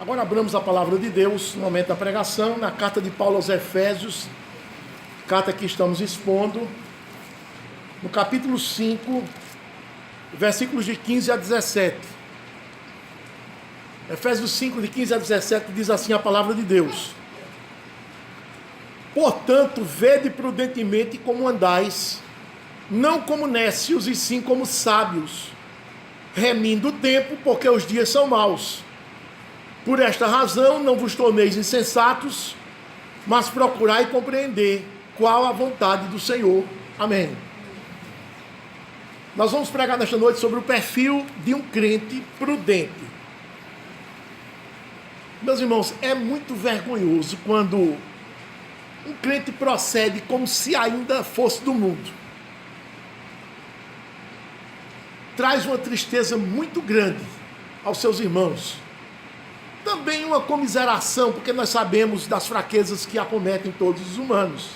Agora abramos a palavra de Deus no momento da pregação, na carta de Paulo aos Efésios, carta que estamos expondo, no capítulo 5, versículos de 15 a 17. Efésios 5, de 15 a 17, diz assim a palavra de Deus: Portanto, vede prudentemente como andais, não como nécios, e sim como sábios, remindo o tempo, porque os dias são maus. Por esta razão, não vos torneis insensatos, mas procurai compreender qual a vontade do Senhor. Amém. Nós vamos pregar nesta noite sobre o perfil de um crente prudente. Meus irmãos, é muito vergonhoso quando um crente procede como se ainda fosse do mundo. Traz uma tristeza muito grande aos seus irmãos. Também uma comiseração, porque nós sabemos das fraquezas que acometem todos os humanos.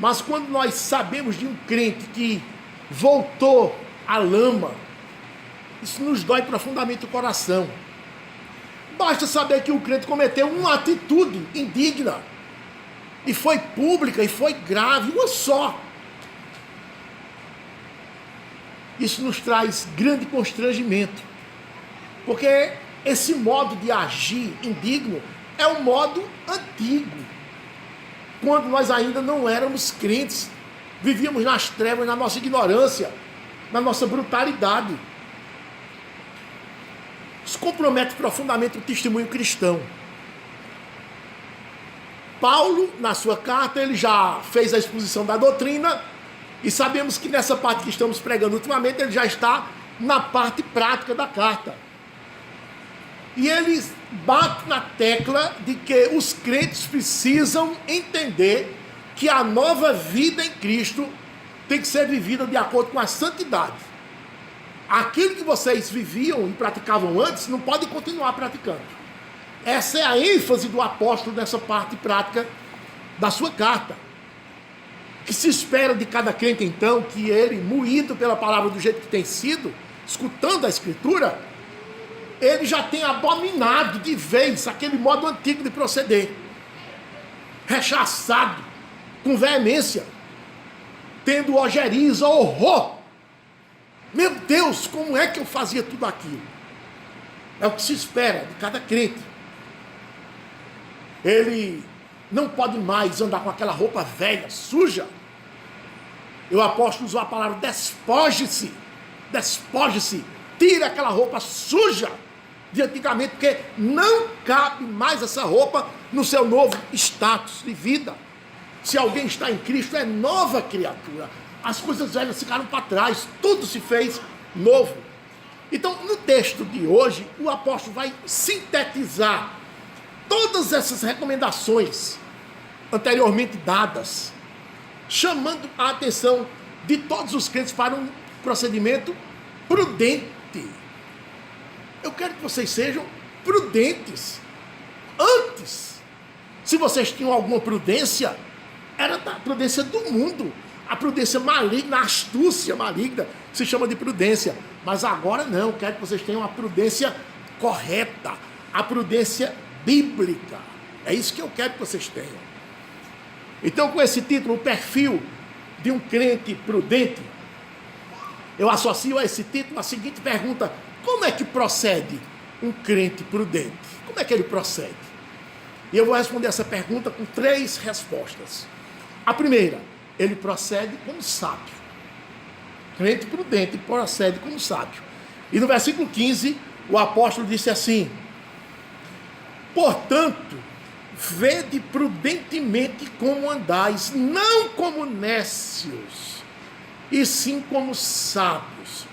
Mas quando nós sabemos de um crente que voltou à lama, isso nos dói profundamente o coração. Basta saber que o crente cometeu uma atitude indigna, e foi pública, e foi grave, uma só. Isso nos traz grande constrangimento, porque esse modo de agir indigno é um modo antigo, quando nós ainda não éramos crentes, vivíamos nas trevas, na nossa ignorância, na nossa brutalidade. Isso compromete profundamente o testemunho cristão. Paulo, na sua carta, ele já fez a exposição da doutrina, e sabemos que nessa parte que estamos pregando ultimamente, ele já está na parte prática da carta. E ele bate na tecla de que os crentes precisam entender que a nova vida em Cristo tem que ser vivida de acordo com a santidade. Aquilo que vocês viviam e praticavam antes, não podem continuar praticando. Essa é a ênfase do apóstolo nessa parte prática da sua carta. Que se espera de cada crente, então, que ele, moído pela palavra do jeito que tem sido, escutando a Escritura, ele já tem abominado de vez aquele modo antigo de proceder, rechaçado, com veemência, tendo ojeriza, horror. Meu Deus, como é que eu fazia tudo aquilo? É o que se espera de cada crente. Ele não pode mais andar com aquela roupa velha, suja. O apóstolo usou a palavra despoje-se, despoje-se, tira aquela roupa suja de antigamente, porque não cabe mais essa roupa no seu novo status de vida. Se alguém está em Cristo, é nova criatura. As coisas velhas ficaram para trás, tudo se fez novo. Então, no texto de hoje, o apóstolo vai sintetizar todas essas recomendações anteriormente dadas, chamando a atenção de todos os crentes para um procedimento prudente. Eu quero que vocês sejam prudentes. Antes, se vocês tinham alguma prudência, era da prudência do mundo, a prudência maligna, a astúcia maligna, se chama de prudência. Mas agora não, eu quero que vocês tenham a prudência correta, a prudência bíblica. É isso que eu quero que vocês tenham. Então, com esse título, o perfil de um crente prudente, eu associo a esse título a seguinte pergunta: como é que procede um crente prudente? Como é que ele procede? E eu vou responder essa pergunta com 3 respostas. A primeira, ele procede como sábio. Crente prudente procede como sábio. E no versículo 15, o apóstolo disse assim: Portanto, vede prudentemente como andais, não como nécios, e sim como sábios.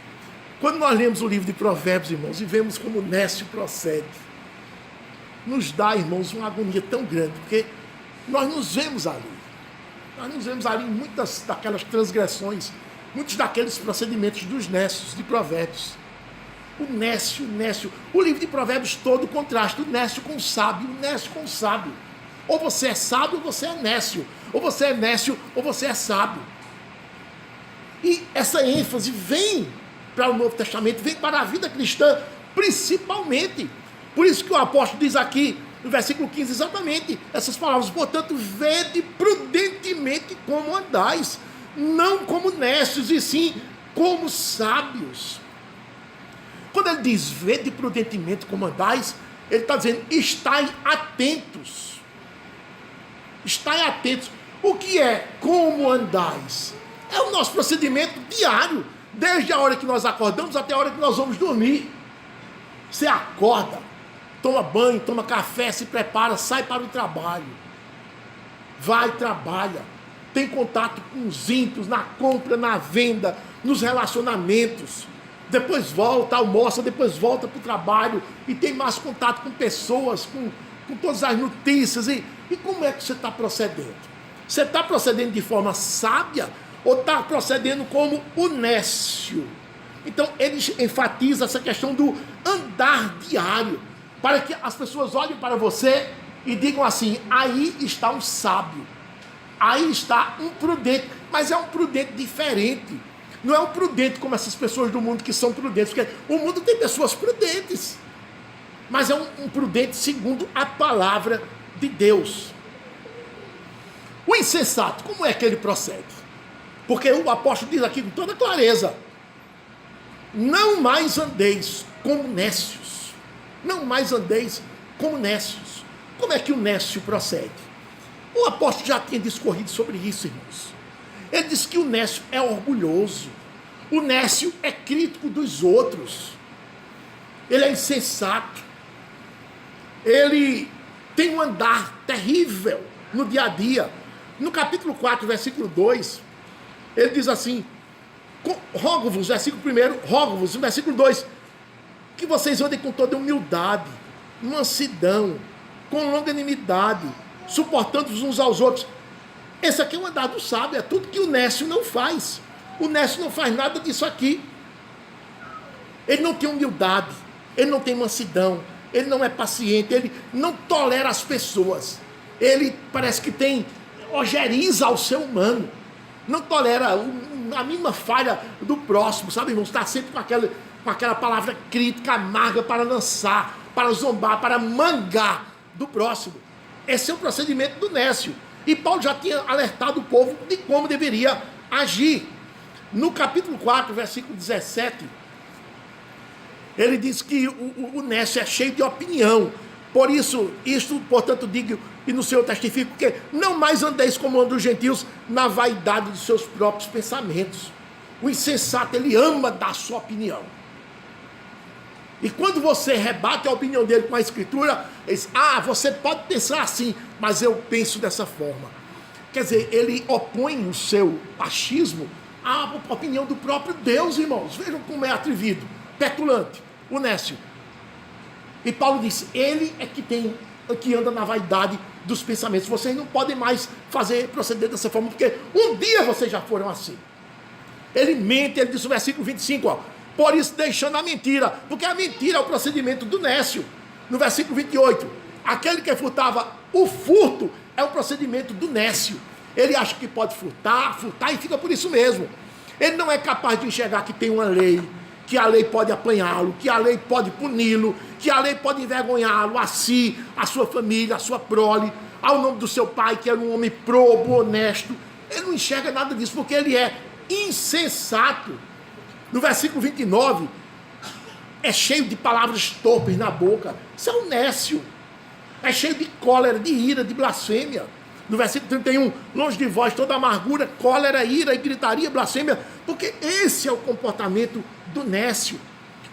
Quando nós lemos o livro de Provérbios, irmãos, e vemos como nécio procede, nos dá, irmãos, uma agonia tão grande, porque nós nos vemos ali. Nós nos vemos ali em muitas daquelas transgressões, muitos daqueles procedimentos dos nécios de Provérbios. O nécio. O livro de Provérbios todo contrasta o nécio com o sábio, o nécio com o sábio. Ou você é sábio ou você é nécio. Ou você é nécio ou você é sábio. E essa ênfase vem para o Novo Testamento, vem para a vida cristã, principalmente Por isso que o apóstolo diz aqui, no versículo 15, exatamente essas palavras: portanto, vede prudentemente como andais, não como necios, e sim como sábios. Quando ele diz, vede prudentemente como andais, ele está dizendo, estai atentos. Estai atentos. O que é como andais? É o nosso procedimento diário, desde a hora que nós acordamos até a hora que nós vamos dormir. Você acorda, toma banho, toma café, se prepara, sai para o trabalho. Vai, trabalha. Tem contato com os ímpios, na compra, na venda, nos relacionamentos. Depois volta, almoça, depois volta para o trabalho e tem mais contato com pessoas, com todas as notícias. E como é que você está procedendo? Você está procedendo de forma sábia ou está procedendo como o nécio? Então ele enfatiza essa questão do andar diário, para que as pessoas olhem para você e digam assim: aí está um sábio, aí está um prudente, mas é um prudente diferente. Não é um prudente como essas pessoas do mundo que são prudentes, porque o mundo tem pessoas prudentes, mas é um prudente segundo a palavra de Deus. O insensato, como é que ele procede? Porque o apóstolo diz aqui com toda clareza: não mais andeis como nécios. Não mais andeis como nécios. Como é que o nécio procede? O apóstolo já tinha discorrido sobre isso, irmãos. Ele diz que o nécio é orgulhoso. O nécio é crítico dos outros. Ele é insensato. Ele tem um andar terrível no dia a dia. No capítulo 4, versículo 2, ele diz assim: rogo-vos, versículo 1, rogo-vos, no versículo 2, que vocês andem com toda humildade, mansidão, com longanimidade, suportando-vos uns aos outros. Esse aqui é o andar do sábio, é tudo que o nécio não faz. O nécio não faz nada disso aqui. Ele não tem humildade, ele não tem mansidão, ele não é paciente, ele não tolera as pessoas. Ele parece que tem ojeriza ao ser humano. Não tolera a mínima falha do próximo, sabe, irmãos? Está sempre com aquela palavra crítica, amarga para lançar, para zombar, para mangar do próximo. Esse é o procedimento do nécio. E Paulo já tinha alertado o povo de como deveria agir. No capítulo 4, versículo 17, ele diz que o nécio é cheio de opinião. Por isso, isto, portanto, digo, e no Senhor testifico, que não mais andeis como andam os gentios na vaidade dos seus próprios pensamentos. O insensato, ele ama dar sua opinião. E quando você rebate a opinião dele com a escritura, ele diz: você pode pensar assim, mas eu penso dessa forma. Quer dizer, ele opõe o seu achismo à opinião do próprio Deus, irmãos. Vejam como é atrevido, petulante, o nécio. E Paulo diz: ele é que anda na vaidade dos pensamentos. Vocês não podem mais proceder dessa forma, porque um dia vocês já foram assim. Ele mente, ele diz no versículo 25, por isso deixando a mentira, porque a mentira é o procedimento do nécio. No versículo 28, aquele que furtava, o furto é o procedimento do nécio. Ele acha que pode furtar e fica por isso mesmo. Ele não é capaz de enxergar que tem uma lei, que a lei pode apanhá-lo, que a lei pode puni-lo, que a lei pode envergonhá-lo, a si, a sua família, a sua prole, ao nome do seu pai, que era um homem probo, honesto. Ele não enxerga nada disso, porque ele é insensato. No versículo 29, é cheio de palavras torpes na boca. Isso é um nécio. É cheio de cólera, de ira, de blasfêmia. No versículo 31, longe de vós toda amargura, cólera, ira, gritaria, blasfêmia, porque esse é o comportamento do nécio.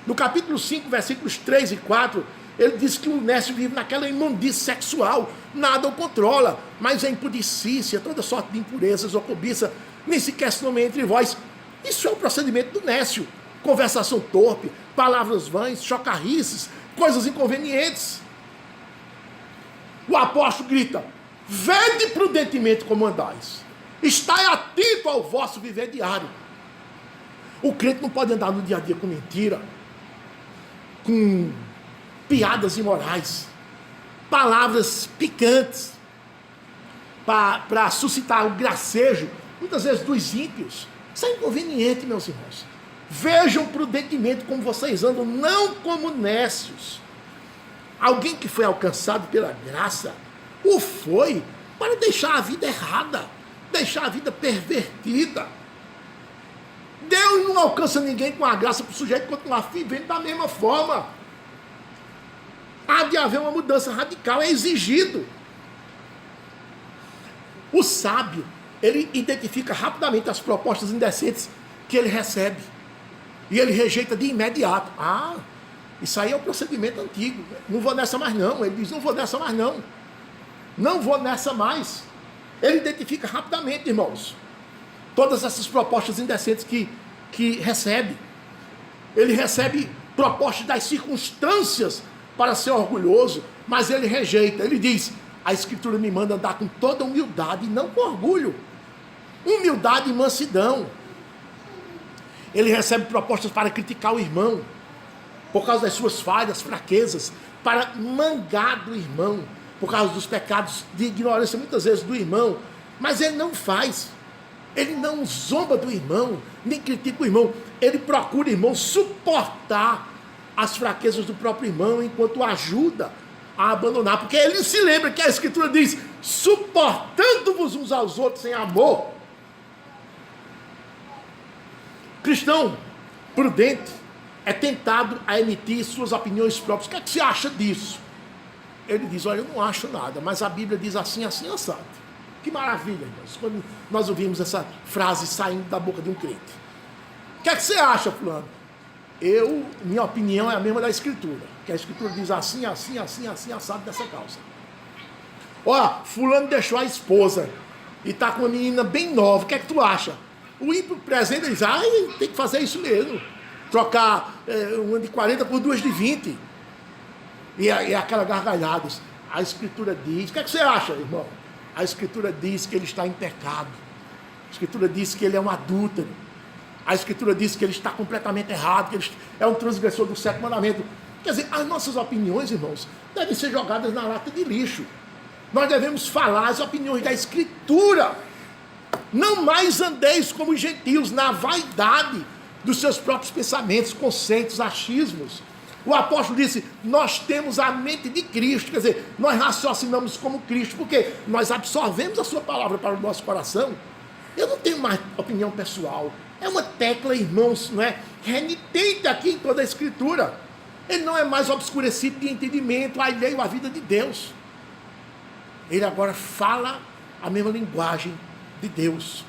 No capítulo 5, versículos 3 e 4, ele diz que o nécio vive naquela imundície sexual, nada o controla, mas é impudicícia, toda sorte de impurezas ou cobiça, nem sequer se nomeia entre vós. Isso é o procedimento do nécio. Conversação torpe, palavras vãs, chocarrices, coisas inconvenientes. O apóstolo grita: vede prudentemente como andais, estai atento ao vosso viver diário. O crente não pode andar no dia a dia com mentira, com piadas imorais, palavras picantes, para suscitar o gracejo, muitas vezes dos ímpios. Isso é inconveniente, meus irmãos. Vejam prudentemente como vocês andam, não como nécios. Alguém que foi alcançado pela graça, o foi para deixar a vida errada, deixar a vida pervertida. Deus não alcança ninguém com a graça para o sujeito continuar vivendo da mesma forma. Há de haver uma mudança radical, é exigido. O sábio, ele identifica rapidamente as propostas indecentes que ele recebe. E ele rejeita de imediato. Isso aí é o procedimento antigo. Não vou nessa mais não. Ele diz, não vou nessa mais não. Não vou nessa mais. Ele identifica rapidamente, irmãos, todas essas propostas indecentes que recebe. Ele recebe propostas das circunstâncias para ser orgulhoso, mas ele rejeita. Ele diz, a Escritura me manda andar com toda humildade e não com orgulho. Humildade e mansidão. Ele recebe propostas para criticar o irmão, por causa das suas falhas, fraquezas, para mangar do irmão, por causa dos pecados de ignorância, muitas vezes, do irmão. Mas ele não faz. Ele não zomba do irmão, nem critica o irmão. Ele procura, irmão, suportar as fraquezas do próprio irmão, enquanto ajuda a abandonar. Porque ele se lembra que a Escritura diz, suportando-vos uns aos outros em amor. Cristão prudente é tentado a emitir suas opiniões próprias. O que é que você acha disso? Ele diz, olha, eu não acho nada, mas a Bíblia diz assim, assim, assado. Que maravilha, irmãos, quando nós ouvimos essa frase saindo da boca de um crente. O que é que você acha, fulano? Minha opinião é a mesma da Escritura, que a Escritura diz assim, assim, assim, assim, assado dessa causa. Ó, fulano deixou a esposa e está com uma menina bem nova, o que é que tu acha? O ímpio presente diz, tem que fazer isso mesmo, trocar uma de 40 por duas de 20, e aquela gargalhada. A Escritura diz, o que é que você acha, irmão? A Escritura diz que ele está em pecado, a Escritura diz que ele é um adúltero, a Escritura diz que ele está completamente errado, que ele é um transgressor do sétimo mandamento. Quer dizer, as nossas opiniões, irmãos, devem ser jogadas na lata de lixo. Nós devemos falar as opiniões da Escritura. Não mais andeis como os gentios, na vaidade dos seus próprios pensamentos, conceitos, achismos. O apóstolo disse, nós temos a mente de Cristo, quer dizer, nós raciocinamos como Cristo, porque nós absorvemos a sua palavra para o nosso coração. Eu não tenho mais opinião pessoal, é uma tecla, irmãos, não é? Renitente aqui em toda a Escritura. Ele não é mais obscurecido de entendimento, alheio à vida de Deus. Ele agora fala a mesma linguagem de Deus.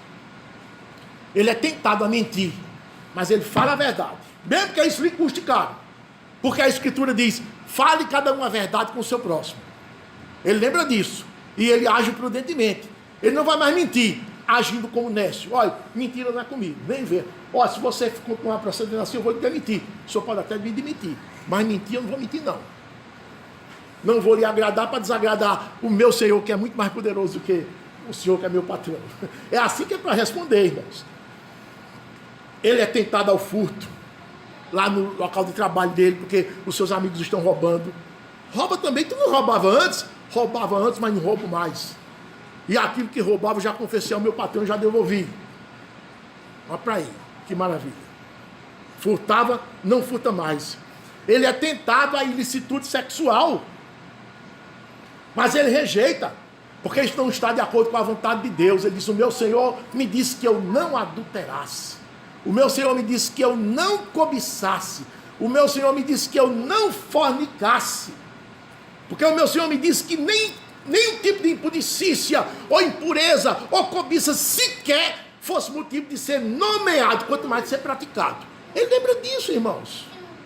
Ele é tentado a mentir, mas ele fala a verdade, mesmo que isso lhe custe caro, porque a Escritura diz, fale cada um a verdade com o seu próximo. Ele lembra disso, e ele age prudentemente. Ele não vai mais mentir, agindo como nécio. Olha, mentira não é comigo, nem ver. Olha, se você continuar procedendo assim, eu vou lhe demitir. O senhor pode até me demitir, mas mentir eu não vou mentir não. Não vou lhe agradar para desagradar o meu Senhor, que é muito mais poderoso do que o Senhor, que é meu patrão. É assim que é para responder, irmãos. Ele é tentado ao furto, lá no local de trabalho dele, porque os seus amigos estão roubando. Rouba também, tu não roubava antes? Roubava antes, mas não roubo mais. E aquilo que roubava, eu já confessei ao meu patrão, já devolvi. Olha para aí, que maravilha. Furtava, não furta mais. Ele é tentado à ilicitude sexual, mas ele rejeita, porque isso não está de acordo com a vontade de Deus. Ele diz, o meu Senhor me disse que eu não adulterasse. O meu Senhor me disse que eu não cobiçasse. O meu Senhor me disse que eu não fornicasse. Porque o meu Senhor me disse que nenhum tipo de impudicícia, ou impureza, ou cobiça sequer fosse motivo de ser nomeado, quanto mais de ser praticado. Ele lembra disso, irmãos.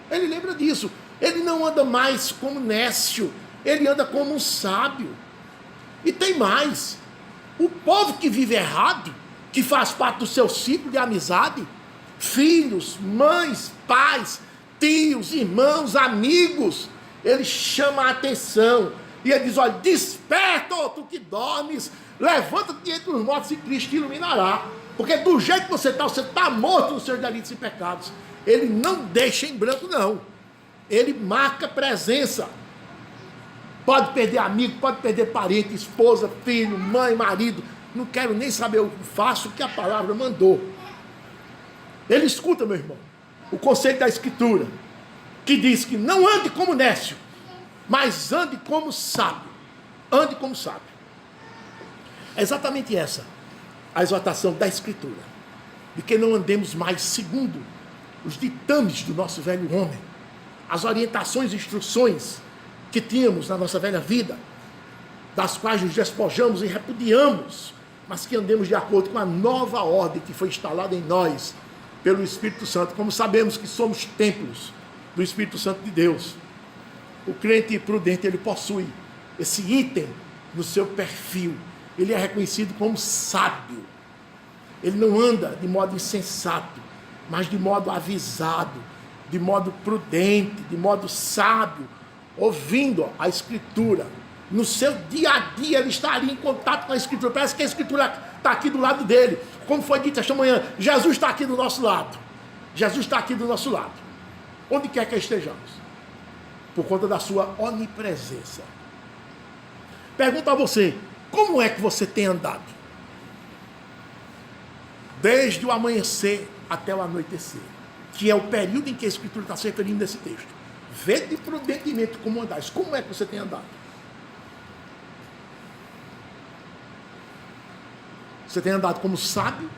Ele lembra disso. Ele não anda mais como nécio, ele anda como um sábio. E tem mais. O povo que vive errado, que faz parte do seu ciclo de amizade, filhos, mães, pais, tios, irmãos, amigos, ele chama a atenção. E ele diz, olha, desperta, tu que dormes, levanta-te entre os mortos e Cristo te iluminará. Porque do jeito que você está morto nos seus delitos e pecados. Ele não deixa em branco, não. Ele marca presença. Pode perder amigo, pode perder parente, esposa, filho, mãe, marido. Não quero nem saber, eu faço o que a palavra mandou. Ele escuta, meu irmão, o conceito da Escritura, que diz que não ande como nécio, mas ande como sábio. Ande como sábio. É exatamente essa a exortação da Escritura. De que não andemos mais segundo os ditames do nosso velho homem, as orientações e instruções que tínhamos na nossa velha vida, das quais nos despojamos e repudiamos, mas que andemos de acordo com a nova ordem que foi instalada em nós pelo Espírito Santo. Como sabemos que somos templos do Espírito Santo de Deus, o crente prudente, ele possui esse item no seu perfil. Ele é reconhecido como sábio. Ele não anda de modo insensato, mas de modo avisado, de modo prudente, de modo sábio, ouvindo a Escritura. No seu dia a dia ele está ali em contato com a Escritura. Parece que a Escritura está aqui do lado dele. Como foi dito esta manhã, Jesus está aqui do nosso lado. Jesus está aqui do nosso lado. Onde quer que estejamos. Por conta da sua onipresença. Pergunto a você, como é que você tem andado? Desde o amanhecer até o anoitecer, que é o período em que a Escritura está se referindo nesse texto. Vede prudentemente como andais. Como é que você tem andado? Você tem andado como sábio?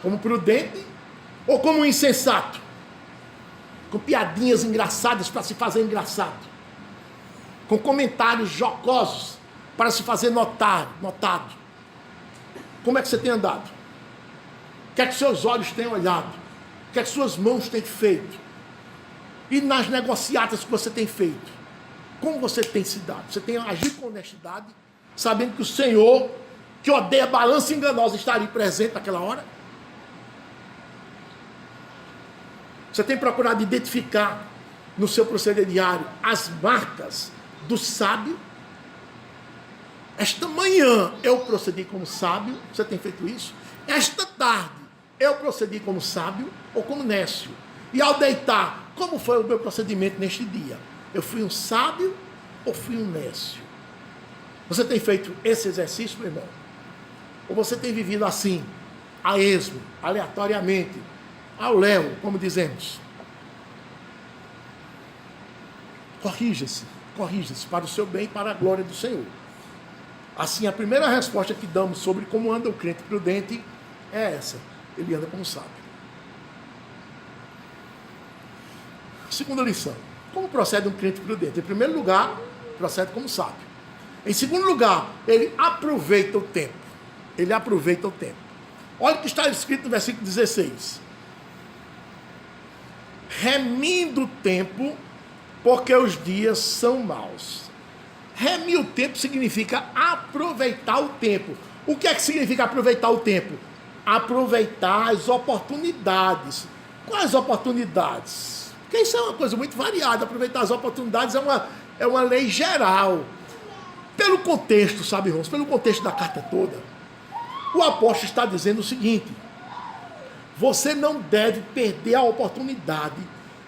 Como prudente? Ou como insensato? Com piadinhas engraçadas para se fazer engraçado? Com comentários jocosos para se fazer notado? Como é que você tem andado? O que é que seus olhos têm olhado? O que é que suas mãos têm feito? E nas negociatas que você tem feito? Como você tem se dado? Você tem agido com honestidade, sabendo que o Senhor, que odeia balança enganosa, está ali presente naquela hora? Você tem procurado identificar no seu proceder diário as marcas do sábio? Esta manhã eu procedi como sábio. Você tem feito isso? Esta tarde eu procedi como sábio ou como nécio? E ao deitar, como foi o meu procedimento neste dia? Eu fui um sábio ou fui um nécio? Você tem feito esse exercício, meu irmão? Ou você tem vivido assim, a esmo, aleatoriamente, ao léu, como dizemos? Corrija-se para o seu bem e para a glória do Senhor. Assim, a primeira resposta que damos sobre como anda o crente prudente é essa: ele anda como sábio. Segunda lição: como procede um crente prudente? Em primeiro lugar, procede como sábio. Em segundo lugar, ele aproveita o tempo. Ele aproveita o tempo. Olha o que está escrito no versículo 16. Remindo o tempo, porque os dias são maus. Remir o tempo significa aproveitar o tempo. O que é que significa aproveitar o tempo? Aproveitar as oportunidades. Quais oportunidades? Porque isso é uma coisa muito variada. Aproveitar as oportunidades é uma lei geral. Pelo contexto, sabe, irmãos? Pelo contexto da carta toda, o apóstolo está dizendo o seguinte: você não deve perder a oportunidade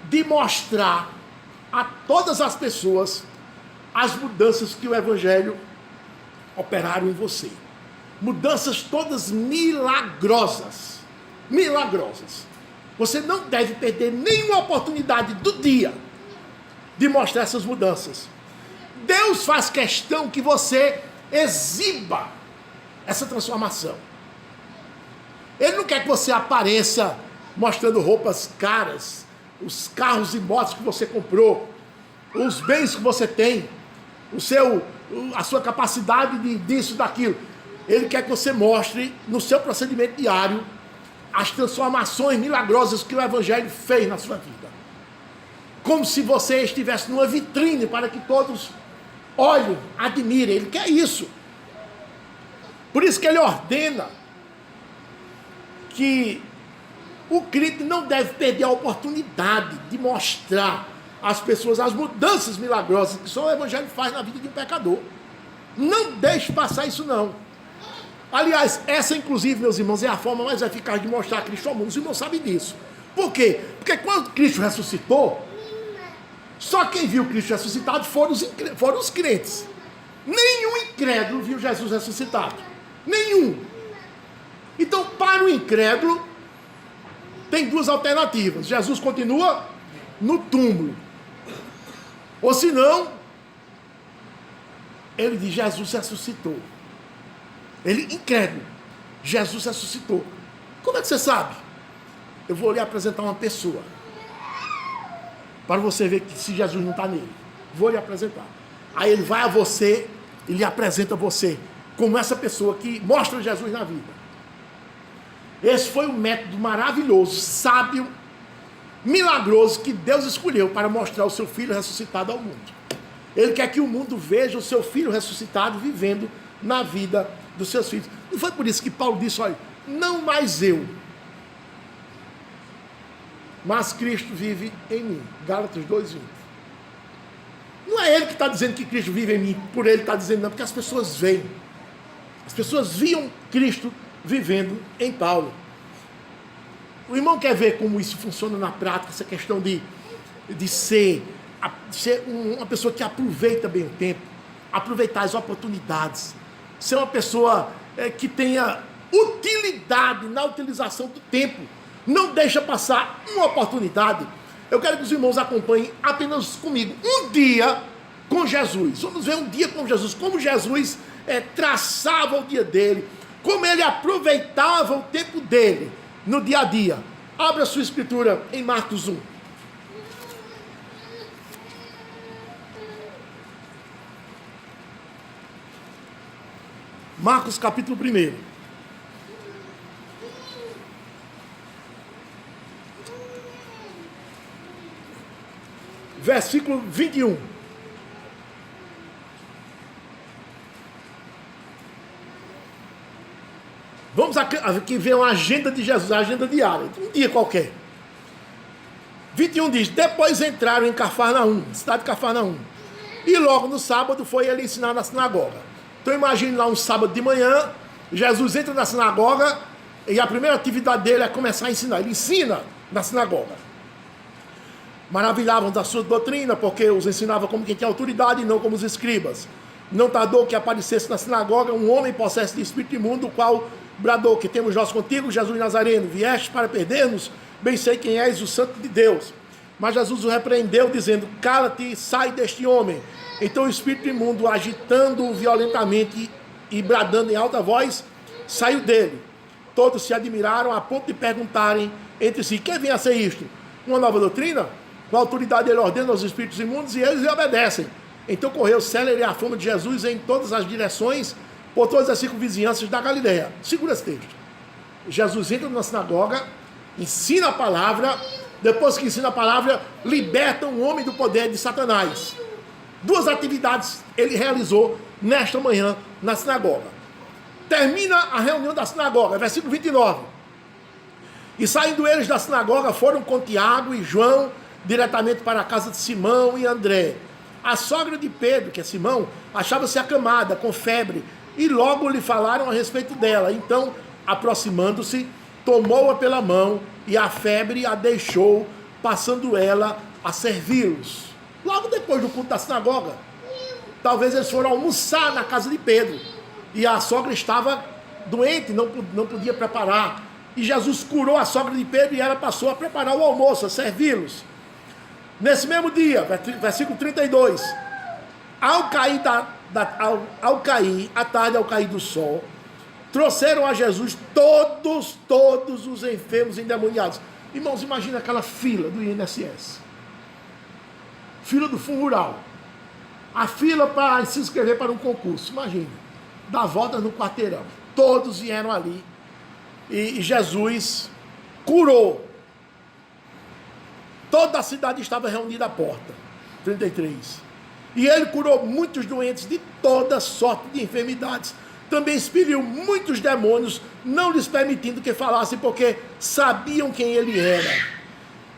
de mostrar a todas as pessoas as mudanças que o Evangelho operaram em você. Mudanças todas milagrosas. Milagrosas. Você não deve perder nenhuma oportunidade do dia de mostrar essas mudanças. Deus faz questão que você exiba essa transformação. Ele não quer que você apareça mostrando roupas caras, os carros e motos que você comprou, os bens que você tem, a sua capacidade disso, daquilo. Ele quer que você mostre no seu procedimento diário as transformações milagrosas que o Evangelho fez na sua vida. Como se você estivesse numa vitrine para que todos olhem, admirem. Ele quer isso. Por isso que ele ordena que o crente não deve perder a oportunidade de mostrar às pessoas as mudanças milagrosas que só o Evangelho faz na vida de um pecador. Não deixe passar isso, não. Aliás, essa inclusive, meus irmãos, é a forma mais eficaz de mostrar Cristo ao mundo. Os irmãos sabem disso. Por quê? Porque quando Cristo ressuscitou, só quem viu Cristo ressuscitado foram os crentes. Nenhum incrédulo viu Jesus ressuscitado. Nenhum. Então, para o incrédulo, tem duas alternativas. Jesus continua no túmulo. Ou senão, ele diz, Jesus ressuscitou. Ele, incrédulo, Jesus ressuscitou. Como é que você sabe? Eu vou lhe apresentar uma pessoa, para você ver que se Jesus não está nele. Vou lhe apresentar. Aí ele vai a você e lhe apresenta você como essa pessoa que mostra Jesus na vida. Esse foi um método maravilhoso, sábio, milagroso, que Deus escolheu para mostrar o seu Filho ressuscitado ao mundo. Ele quer que o mundo veja o seu Filho ressuscitado vivendo na vida dos seus filhos. Não foi por isso que Paulo disse, olha, não mais eu, mas Cristo vive em mim. Gálatas 2:20. Não é ele que está dizendo que Cristo vive em mim, por ele está dizendo não, porque as pessoas veem. As pessoas viam Cristo vivendo em Paulo. O irmão quer ver como isso funciona na prática, essa questão de ser uma pessoa que aproveita bem o tempo, aproveitar as oportunidades, ser uma pessoa que tenha utilidade na utilização do tempo, não deixa passar uma oportunidade. Eu quero que os irmãos acompanhem apenas comigo um dia com Jesus. Vamos ver um dia com Jesus, como Jesus traçava o dia dele, como ele aproveitava o tempo dele no dia a dia. Abra a sua escritura em Marcos 1. Marcos capítulo 1. Versículo 21. Vamos aqui ver uma agenda de Jesus, a agenda diária, um dia qualquer. 21 diz, depois entraram em Cafarnaum, cidade de Cafarnaum, e logo no sábado foi ele ensinar na sinagoga. Então imagine lá um sábado de manhã, Jesus entra na sinagoga, e a primeira atividade dele é começar a ensinar. Ele ensina na sinagoga. Maravilhavam da sua doutrina, porque os ensinava como quem tinha autoridade e não como os escribas. Não tardou que aparecesse na sinagoga um homem possesso de espírito imundo, o qual bradou, que temos nós contigo, Jesus Nazareno, vieste para perder-nos, bem sei quem és, o Santo de Deus. Mas Jesus o repreendeu, dizendo, cala-te, sai deste homem. Então o espírito imundo, agitando-o violentamente e bradando em alta voz, saiu dele. Todos se admiraram a ponto de perguntarem entre si, quem vem a ser isto? Uma nova doutrina? Com a autoridade ele ordena aos espíritos imundos e eles lhe obedecem. Então correu célere a fama de Jesus em todas as direções, por todas as circunvizinhanças da Galileia. Segura esse texto. Jesus entra na sinagoga, ensina a palavra, depois que ensina a palavra, liberta um homem do poder de Satanás. Duas atividades ele realizou nesta manhã na sinagoga. Termina a reunião da sinagoga, versículo 29. E saindo eles da sinagoga, foram com Tiago e João, diretamente para a casa de Simão e André. A sogra de Pedro, que é Simão, achava-se acamada, com febre, e logo lhe falaram a respeito dela. Então, aproximando-se, tomou-a pela mão, e a febre a deixou, passando ela a servi-los. Logo depois do culto da sinagoga, talvez eles foram almoçar na casa de Pedro, e a sogra estava doente, não podia preparar, e Jesus curou a sogra de Pedro, e ela passou a preparar o almoço, a servi-los. Nesse mesmo dia, versículo 32, ao cair a tarde, ao cair do sol, trouxeram a Jesus todos os enfermos endemoniados. Irmãos, imagina aquela fila do INSS, fila do Fundo Rural, a fila para se inscrever para um concurso, imagina, dá volta no quarteirão, todos vieram ali, e Jesus curou. Toda a cidade estava reunida à porta. 33. E ele curou muitos doentes de toda sorte de enfermidades. Também expeliu muitos demônios, não lhes permitindo que falassem, porque sabiam quem ele era.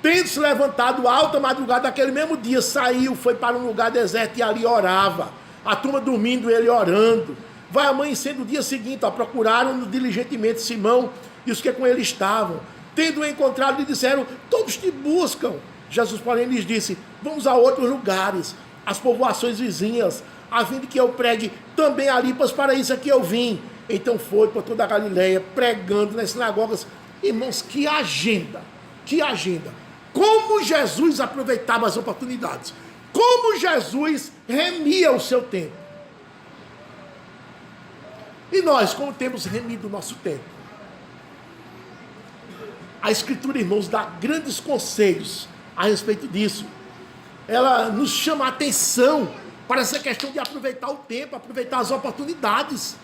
Tendo se levantado alta madrugada daquele mesmo dia, saiu, foi para um lugar deserto e ali orava. A turma dormindo, ele orando. Vai amanhecendo o dia seguinte, procuraram diligentemente Simão e os que com ele estavam. Tendo encontrado, lhe disseram, todos te buscam. Jesus, porém, lhes disse, vamos a outros lugares, as povoações vizinhas, a fim de que eu pregue também ali, pois para isso aqui eu vim. Então foi por toda a Galileia, pregando nas sinagogas. Irmãos, que agenda, que agenda. Como Jesus aproveitava as oportunidades. como Jesus remia o seu tempo. E nós, como temos remido o nosso tempo? A Escritura, irmãos, dá grandes conselhos a respeito disso. Ela nos chama a atenção para essa questão de aproveitar o tempo, aproveitar as oportunidades.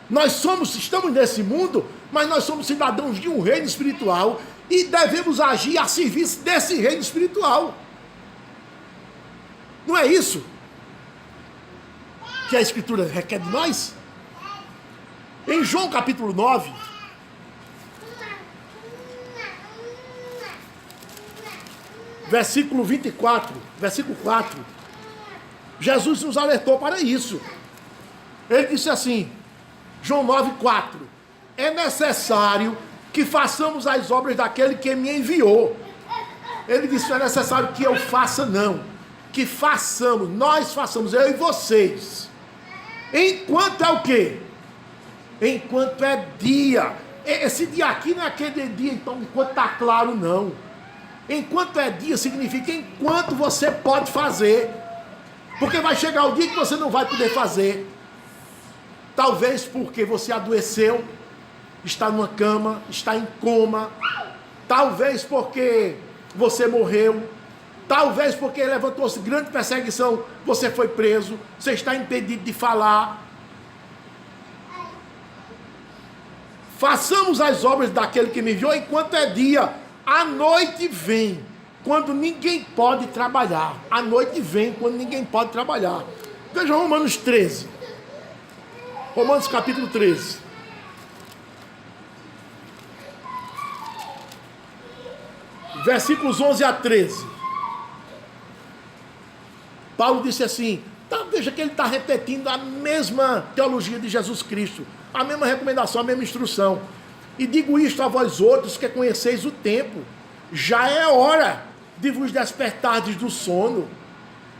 Nós estamos nesse mundo, mas nós somos cidadãos de um reino espiritual e devemos agir a serviço desse reino espiritual. Não é isso que a Escritura requer de nós? Em João capítulo 9, versículo 24, versículo 4, Jesus nos alertou para isso. Ele disse assim, João 9,4: é necessário que façamos as obras daquele que me enviou. Ele disse, não é necessário que eu faça, não. Que façamos, nós façamos, eu e vocês. Enquanto é o quê? Enquanto é dia. Esse dia aqui não é aquele dia, então, enquanto está claro, não. Enquanto é dia significa enquanto você pode fazer. Porque vai chegar o dia que você não vai poder fazer. Talvez porque você adoeceu, está numa cama, está em coma. Talvez porque você morreu. Talvez porque levantou-se grande perseguição, você foi preso, você está impedido de falar. Façamos as obras daquele que me enviou enquanto é dia. A noite vem, quando ninguém pode trabalhar. A noite vem, quando ninguém pode trabalhar. Veja Romanos 13. Romanos capítulo 13. Versículos 11 a 13. Paulo disse assim, veja que ele está repetindo a mesma teologia de Jesus Cristo, a mesma recomendação, a mesma instrução. E digo isto a vós outros que conheceis o tempo, já é hora de vos despertardes do sono.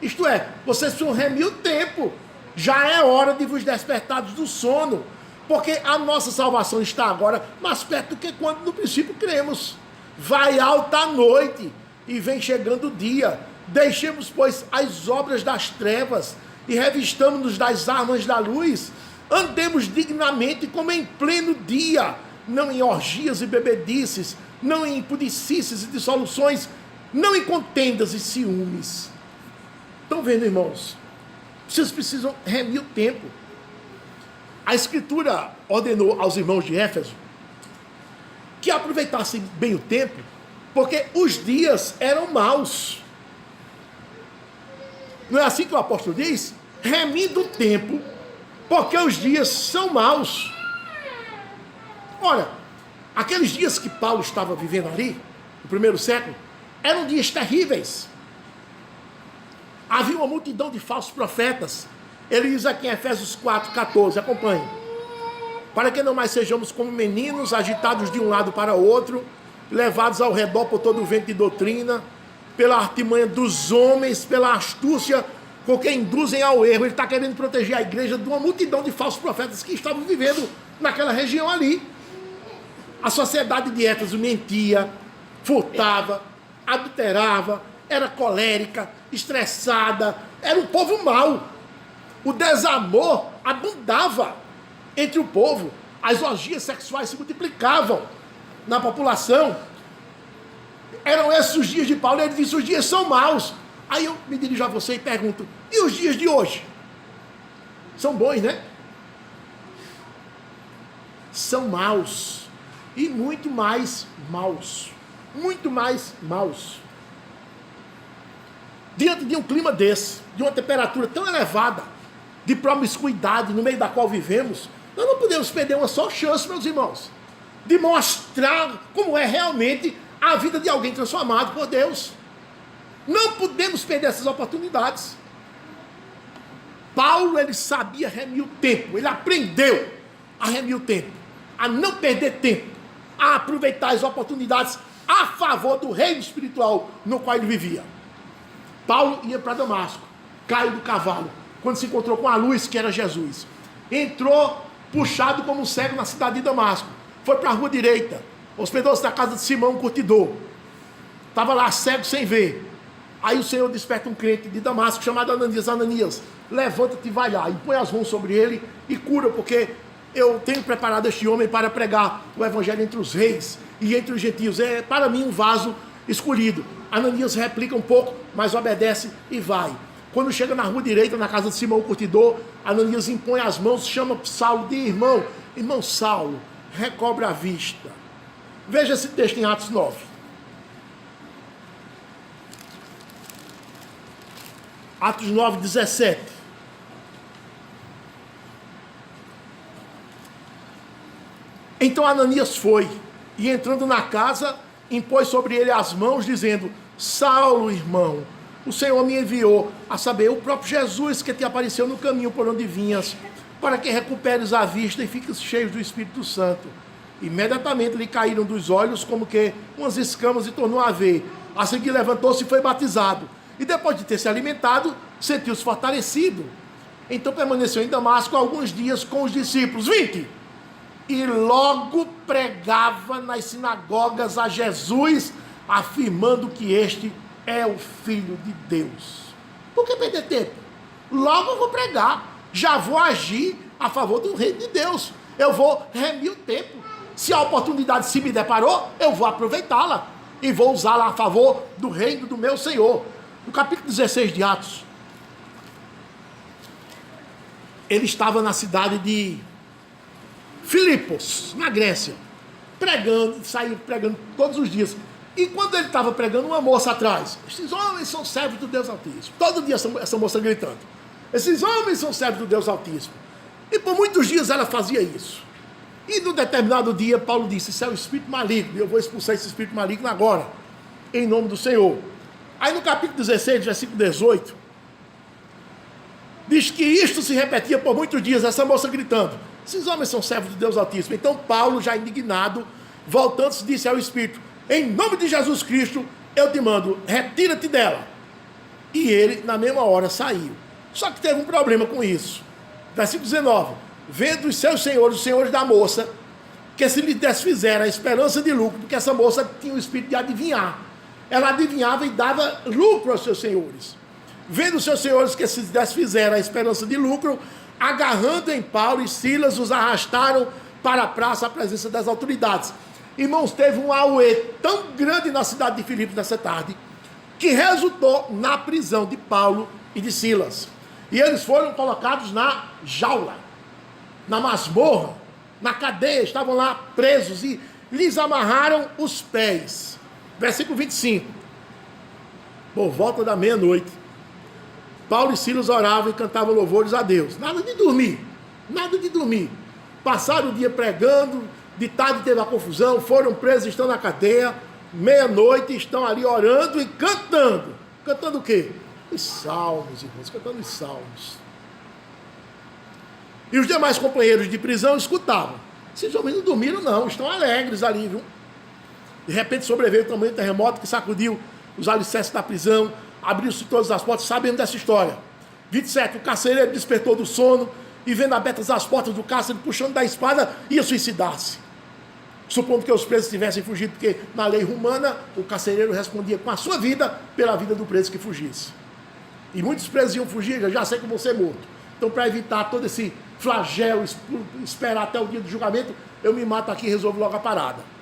Isto é, vocês precisam remir o tempo, já é hora de vos despertardes do sono, porque a nossa salvação está agora mais perto do que quando no princípio cremos. Vai alta a noite e vem chegando o dia. Deixemos, pois, as obras das trevas e revistamos-nos das armas da luz. Andemos dignamente como em pleno dia, não em orgias e bebedices, não em impudicices e dissoluções, não em contendas e ciúmes. Estão vendo, irmãos? Vocês precisam remir o tempo. A Escritura ordenou aos irmãos de Éfeso que aproveitassem bem o tempo, porque os dias eram maus. Não é assim que o apóstolo diz? Remindo o tempo, porque os dias são maus. Ora, aqueles dias que Paulo estava vivendo ali, no primeiro século, eram dias terríveis. Havia uma multidão de falsos profetas. Ele diz aqui em Efésios 4,14, acompanhe. Para que não mais sejamos como meninos, agitados de um lado para o outro, levados ao redor por todo o vento de doutrina, pela artimanha dos homens, pela astúcia com que induzem ao erro. Ele está querendo proteger a igreja de uma multidão de falsos profetas que estavam vivendo naquela região ali. A sociedade de Éfeso mentia, furtava, adulterava, era colérica, estressada, era um povo mau. O desamor abundava entre o povo, as orgias sexuais se multiplicavam na população. Eram esses os dias de Paulo, ele disse, os dias são maus. Aí eu me dirijo a você e pergunto, e os dias de hoje? São bons, né? São maus. E muito mais maus. Muito mais maus. Diante de um clima desse, de uma temperatura tão elevada, de promiscuidade no meio da qual vivemos, nós não podemos perder uma só chance, meus irmãos, de mostrar como é realmente a vida de alguém transformado por Deus. Não podemos perder essas oportunidades. Paulo, ele sabia remir o tempo, ele aprendeu a remir o tempo, a não perder tempo, a aproveitar as oportunidades a favor do reino espiritual no qual ele vivia. Paulo ia para Damasco, caiu do cavalo, quando se encontrou com a luz que era Jesus. Entrou puxado como um cego na cidade de Damasco, foi para a rua direita, hospedou-se na casa de Simão, um curtidor. Estava lá cego sem ver. Aí o Senhor desperta um crente de Damasco chamado Ananias. Ananias, levanta-te e vai lá. E põe as mãos sobre ele e cura, porque eu tenho preparado este homem para pregar o evangelho entre os reis e entre os gentios. É para mim um vaso escolhido. Ananias replica um pouco, mas obedece e vai. Quando chega na rua direita, na casa de Simão o curtidor, Ananias impõe as mãos, chama Saulo de irmão. Irmão Saulo, recobre a vista. Veja esse texto em Atos 9. Atos 9, 17. Então Ananias foi, e entrando na casa, impôs sobre ele as mãos, dizendo: Saulo, irmão, o Senhor me enviou, a saber, o próprio Jesus que te apareceu no caminho por onde vinhas, para que recuperes a vista e fiques cheio do Espírito Santo. Imediatamente lhe caíram dos olhos como que umas escamas e tornou a ver. A seguir levantou-se e foi batizado. E depois de ter se alimentado, sentiu-se fortalecido. Então permaneceu em Damasco alguns dias com os discípulos. 20. E logo pregava nas sinagogas a Jesus, afirmando que este é o Filho de Deus. Por que perder tempo? Logo eu vou pregar. Já vou agir a favor do reino de Deus. Eu vou remir o tempo. Se a oportunidade se me deparou, eu vou aproveitá-la. E vou usá-la a favor do reino do meu Senhor. No capítulo 16 de Atos, ele estava na cidade de Filipos, na Grécia, pregando, saía pregando todos os dias. E quando ele estava pregando, uma moça atrás: esses homens são servos do Deus Altíssimo. Todo dia essa moça gritando: esses homens são servos do Deus Altíssimo. E por muitos dias ela fazia isso. E num determinado dia, Paulo disse: isso é um espírito maligno, e eu vou expulsar esse espírito maligno agora, em nome do Senhor. Aí no capítulo 16, versículo 18, diz que isto se repetia por muitos dias, essa moça gritando: esses homens são servos de Deus Altíssimo. Então Paulo, já indignado, voltando-se, disse ao Espírito: em nome de Jesus Cristo, eu te mando, retira-te dela. E ele, na mesma hora, saiu. Só que teve um problema com isso. Versículo 19: vendo os seus senhores, os senhores da moça, que se lhe desfizeram a esperança de lucro, porque essa moça tinha o espírito de adivinhar. Ela adivinhava e dava lucro aos seus senhores. Vendo os seus senhores que se desfizeram a esperança de lucro, agarrando em Paulo e Silas, os arrastaram para a praça à presença das autoridades. Irmãos, teve um auê tão grande na cidade de Filipos nessa tarde, que resultou na prisão de Paulo e de Silas. E eles foram colocados na jaula, na masmorra, na cadeia, estavam lá presos e lhes amarraram os pés. Versículo 25. Por volta da meia-noite, Paulo e Silas oravam e cantavam louvores a Deus. Nada de dormir, nada de dormir. Passaram o dia pregando, de tarde teve a confusão, foram presos, estão na cadeia, meia-noite estão ali orando e cantando. Cantando o quê? Os salmos, irmãos, cantando os salmos. E os demais companheiros de prisão escutavam. Esses homens não dormiram não, estão alegres ali, viu? De repente sobreveio o tamanho terremoto que sacudiu os alicerces da prisão, abriu-se todas as portas, sabendo dessa história. 27, o carcereiro despertou do sono e vendo abertas as portas do cárcere, puxando da espada, ia suicidar-se. Supondo que os presos tivessem fugido, porque na lei romana o carcereiro respondia com a sua vida pela vida do preso que fugisse. E muitos presos iam fugir, já sei que vão ser mortos. Então, para evitar todo esse flagelo, esperar até o dia do julgamento, eu me mato aqui e resolvo logo a parada.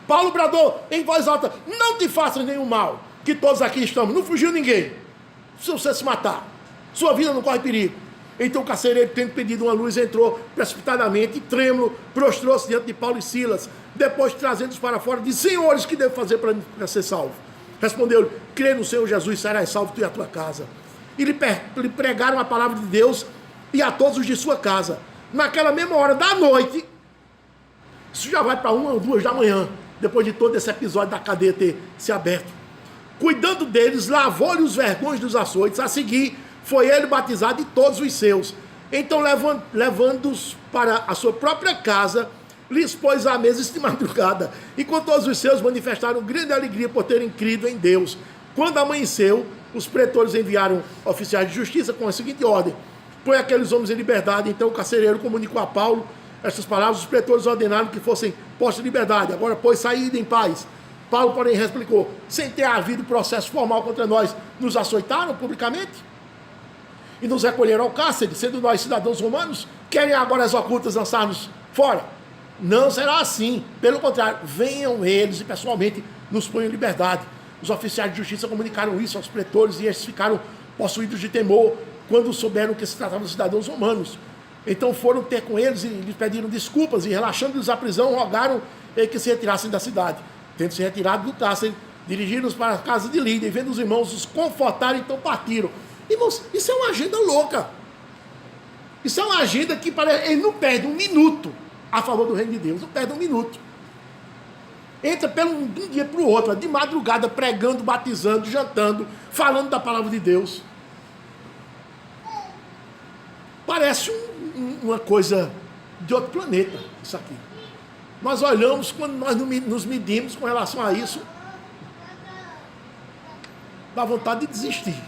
Paulo bradou em voz alta: não te faças nenhum mal, que todos aqui estamos. Não fugiu ninguém. Se você se matar, sua vida não corre perigo. Então o carcereiro, tendo pedido uma luz, entrou precipitadamente e trêmulo, prostrou-se diante de Paulo e Silas. Depois, trazendo-os para fora, disse: senhores, que devo fazer para ser salvo? Respondeu-lhe: crê no Senhor Jesus, serás salvo tu e a tua casa. E lhe pregaram a palavra de Deus e a todos os de sua casa. Naquela mesma hora da noite, isso já vai para 1 ou 2 da manhã, depois de todo esse episódio da cadeia ter se aberto. Cuidando deles, lavou-lhe os vergões dos açoites. A seguir, foi ele batizado e todos os seus. Então, levando-os para a sua própria casa, lhes pôs à mesa de madrugada. E com todos os seus manifestaram grande alegria por terem crido em Deus. Quando amanheceu, os pretores enviaram oficiais de justiça com a seguinte ordem: põe aqueles homens em liberdade. Então o carcereiro comunicou a Paulo estas palavras. Os pretores ordenaram que fossem postos em liberdade. Agora, pois, saída em paz. Paulo, porém, replicou: sem ter havido processo formal contra nós, nos açoitaram publicamente e nos recolheram ao cárcere, sendo nós cidadãos romanos, querem agora as ocultas lançar-nos fora? Não será assim. Pelo contrário, venham eles e pessoalmente nos ponham em liberdade. Os oficiais de justiça comunicaram isso aos pretores e estes ficaram possuídos de temor quando souberam que se tratava de cidadãos romanos. Então foram ter com eles e lhes pediram desculpas e, relaxando-lhes a prisão, rogaram que se retirassem da cidade. Tendo se retirado do cárcere, dirigiram-nos para a casa de Lídia e, vendo os irmãos os confortarem, então partiram. Irmãos, isso é uma agenda louca. Isso é uma agenda que parece, ele não perde um minuto a favor do reino de Deus, não perde um minuto. Entra de um dia para o outro, de madrugada, pregando, batizando, jantando, falando da palavra de Deus. Parece uma coisa de outro planeta, isso aqui. Nós olhamos, quando nós nos medimos com relação a isso, dá vontade de desistir.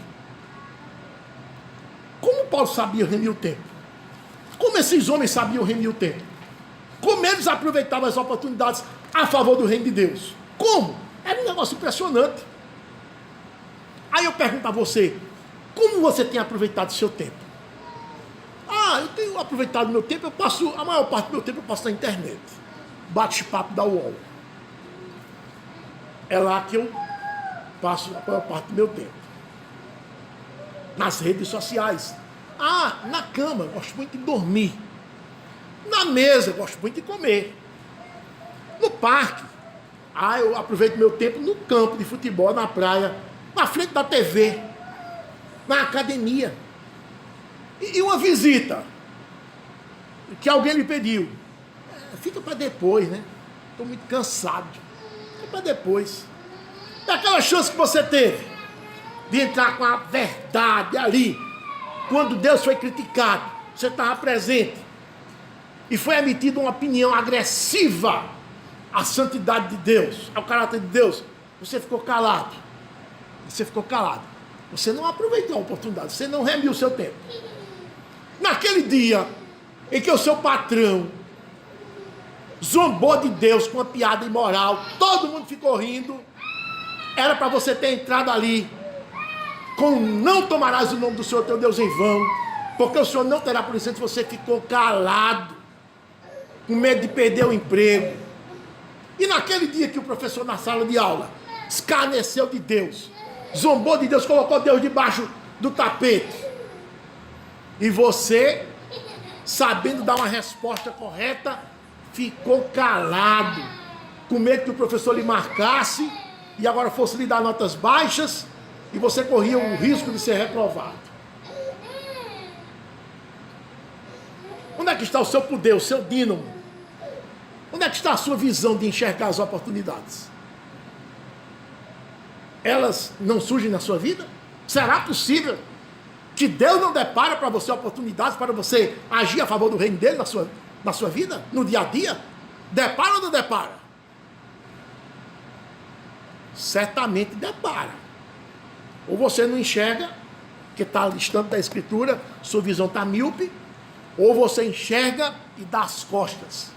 Como Paulo sabia remir o tempo? Como esses homens sabiam remir o tempo? Como eles aproveitavam as oportunidades a favor do reino de Deus? Como? Era um negócio impressionante. Aí eu pergunto a você, como você tem aproveitado o seu tempo? Eu tenho aproveitado o meu tempo, a maior parte do meu tempo eu passo na internet. Bate-papo da UOL. É lá que eu passo a maior parte do meu tempo. Nas redes sociais. Na cama, eu gosto muito de dormir. Na mesa, eu gosto muito de comer. No parque, eu aproveito meu tempo no campo de futebol, na praia, na frente da TV, na academia. E uma visita que alguém me pediu. Fica para depois, né? Estou muito cansado. Fica para depois. É aquela chance que você teve de entrar com a verdade ali, quando Deus foi criticado, você estava presente e foi emitida uma opinião agressiva à santidade de Deus, ao caráter de Deus. Você ficou calado. Você ficou calado. Você não aproveitou a oportunidade. Você não remiu o seu tempo. Naquele dia em que o seu patrão zombou de Deus com uma piada imoral, todo mundo ficou rindo, era para você ter entrado ali com não tomarás o nome do Senhor teu Deus em vão, porque o Senhor não terá por isso. Você ficou calado, com medo de perder o emprego. E naquele dia que o professor na sala de aula escarneceu de Deus, zombou de Deus, colocou Deus debaixo do tapete, e você, sabendo dar uma resposta correta, ficou calado, com medo que o professor lhe marcasse e agora fosse lhe dar notas baixas e você corria o risco de ser reprovado. Onde é que está o seu poder, o seu dínamo? Onde é que está a sua visão de enxergar as oportunidades? Elas não surgem na sua vida? Será possível que Deus não depara para você oportunidades para você agir a favor do reino dele na sua vida, no dia a dia? Depara ou não depara? Certamente depara. Ou você não enxerga, que está distante da escritura, sua visão está míope, ou você enxerga e dá as costas,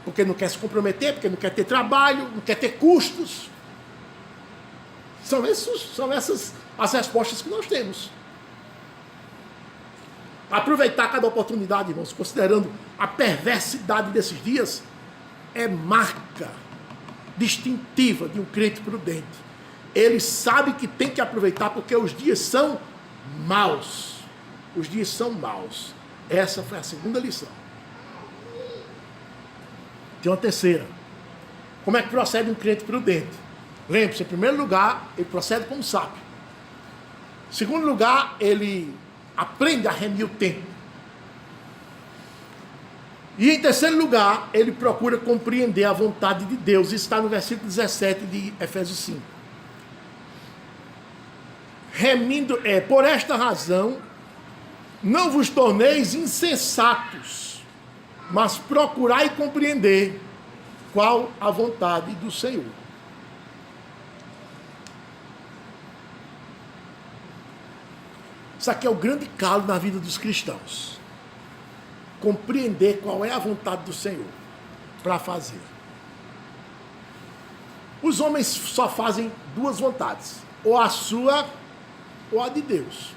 porque não quer se comprometer, porque não quer ter trabalho, não quer ter custos. São essas as respostas que nós temos. Aproveitar cada oportunidade, irmãos, considerando a perversidade desses dias, é marca distintiva de um crente prudente. Ele sabe que tem que aproveitar porque os dias são maus. Os dias são maus. Essa foi a segunda lição. Tem uma terceira. Como é que procede um crente prudente? Lembre-se, em primeiro lugar, ele procede como sábio. Em segundo lugar, ele aprende a remir o tempo. E em terceiro lugar, ele procura compreender a vontade de Deus. Isso está no versículo 17 de Efésios 5. Remindo, por esta razão, não vos torneis insensatos, mas procurai compreender qual a vontade do Senhor. Isso aqui é o grande calo na vida dos cristãos. Compreender qual é a vontade do Senhor para fazer. Os homens só fazem duas vontades, ou a sua ou a de Deus.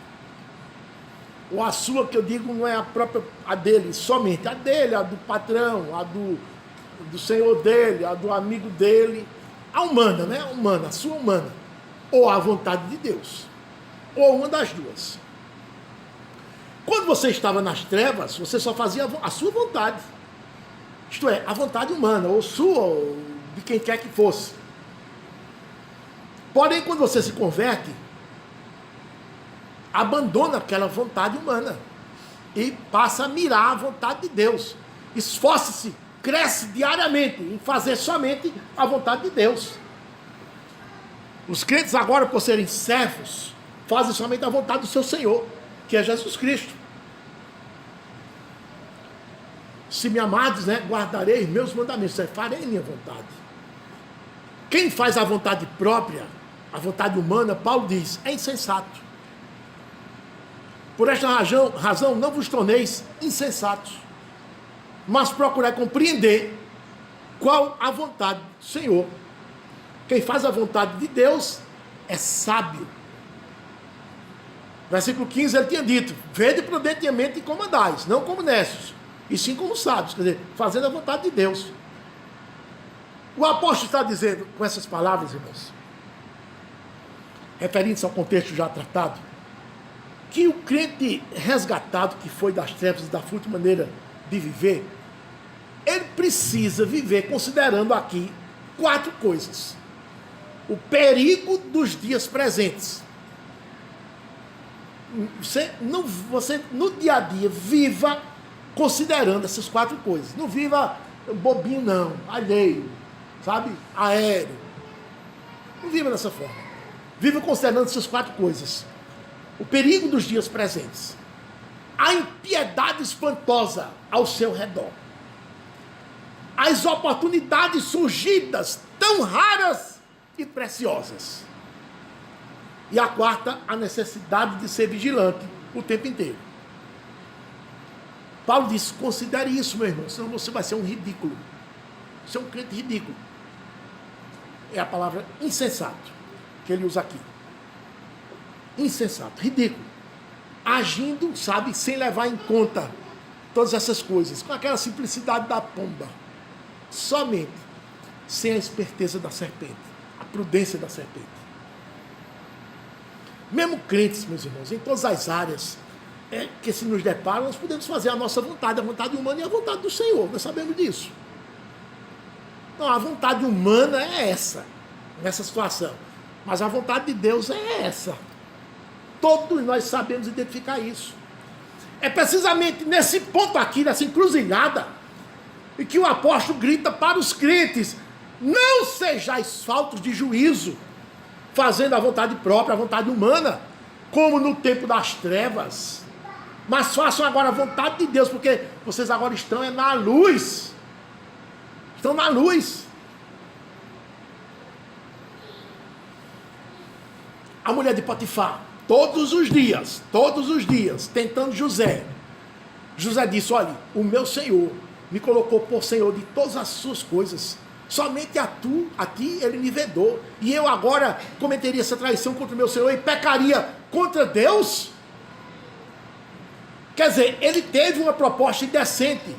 Ou a sua, que eu digo, não é a própria, a dele, somente a dele, a do patrão, a do senhor dele, a do amigo dele, a humana, né? A humana, a sua humana, ou a vontade de Deus, ou uma das duas. Quando você estava nas trevas, você só fazia a sua vontade, isto é, a vontade humana, ou sua, ou de quem quer que fosse. Porém, quando você se converte, abandona aquela vontade humana e passa a mirar a vontade de Deus. Esforce-se, cresce diariamente em fazer somente a vontade de Deus. Os crentes agora, por serem servos, fazem somente a vontade do seu Senhor, que é Jesus Cristo. Se me amados, né, guardarei meus mandamentos, farei minha vontade. Quem faz a vontade própria, a vontade humana, Paulo diz, é insensato. Por esta razão não vos torneis insensatos, mas procurai compreender qual a vontade do Senhor. Quem faz a vontade de Deus é sábio. Versículo 15, ele tinha dito, vede prudentemente e comandais, não como necios, e sim como sábios, quer dizer, fazendo a vontade de Deus. O apóstolo está dizendo, com essas palavras, irmãos, referindo-se ao contexto já tratado, que o crente resgatado, que foi das trevas e da fútil maneira de viver, ele precisa viver considerando aqui 4 coisas. O perigo dos dias presentes. Você no dia a dia, viva considerando essas 4 coisas. Não viva bobinho não, alheio, sabe, aéreo. Não viva dessa forma. Viva considerando essas 4 coisas. O perigo dos dias presentes. A impiedade espantosa ao seu redor. As oportunidades surgidas tão raras e preciosas. E a 4, a necessidade de ser vigilante o tempo inteiro. Paulo diz, considere isso, meu irmão, senão você vai ser um ridículo. Você é um crente ridículo. É a palavra insensato que ele usa aqui. Insensato, ridículo. Agindo, sabe, sem levar em conta todas essas coisas, com aquela simplicidade da pomba. Somente sem a esperteza da serpente, a prudência da serpente. Mesmo crentes, meus irmãos, em todas as áreas que se nos deparam, nós podemos fazer a nossa vontade, a vontade humana e a vontade do Senhor, nós sabemos disso. Não, a vontade humana é essa, nessa situação, mas a vontade de Deus é essa. Todos nós sabemos identificar isso. É precisamente nesse ponto aqui, nessa encruzilhada, em que o apóstolo grita para os crentes, não sejais faltos de juízo, fazendo a vontade própria, a vontade humana, como no tempo das trevas, mas façam agora a vontade de Deus, porque vocês agora estão na luz. Estão na luz. A mulher de Potifar, todos os dias, tentando José. José disse, olha, o meu Senhor me colocou por Senhor de todas as suas coisas. Somente a ti ele me vedou. E eu agora cometeria essa traição contra o meu Senhor e pecaria contra Deus? Quer dizer, ele teve uma proposta indecente.